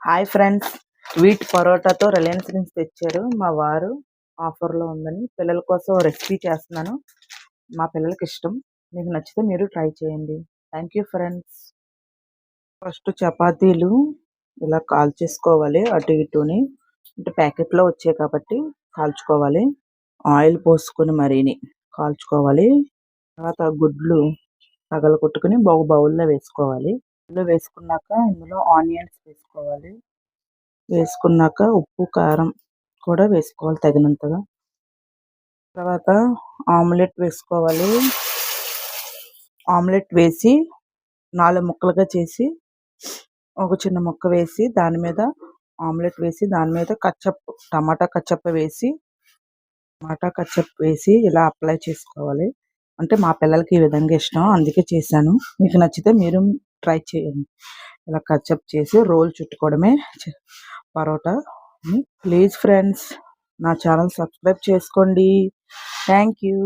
Hi friends, wheat పరోటాతో Reliance నుంచి తెచ్చారు మా వారు. ఆఫర్లో ఉందని పిల్లల కోసం రెసిపీ చేస్తున్నాను. మా పిల్లలకి ఇష్టం. మీకు నచ్చితే మీరు ట్రై చేయండి. Thank you friends. ఫస్ట్ చపాతీలు ఇలా కాల్చేసుకోవాలి, అటు ఇటుని. అంటే ప్యాకెట్లో వచ్చాయి కాబట్టి కాల్చుకోవాలి. ఆయిల్ పోసుకొని మరీని కాల్చుకోవాలి. తర్వాత గుడ్లు పగలగొట్టుకుని బౌల్లో వేసుకోవాలి. ఇందులో వేసుకున్నాక ఇందులో ఆనియన్స్ వేసుకోవాలి. వేసుకున్నాక ఉప్పు, కారం కూడా వేసుకోవాలి తగినంతగా. తర్వాత ఆమ్లెట్ వేసుకోవాలి. ఆమ్లెట్ వేసి 4 ముక్కలుగా చేసి ఒక చిన్న ముక్క వేసి దాని మీద ఆమ్లెట్ వేసి దాని మీద టమాటా కచ్చప్ వేసి ఇలా అప్లై చేసుకోవాలి. అంటే మా పిల్లలకి ఈ విధంగా ఇష్టం, అందుకే చేశాను. మీకు నచ్చితే మీరు ట్రై చేయండి. ఇలా కచ్చప్ చేసి రోల్ చుట్టుకోవడమే పరోటా. ప్లీజ్ ఫ్రెండ్స్, నా ఛానల్ సబ్స్క్రైబ్ చేసుకోండి. Thank you.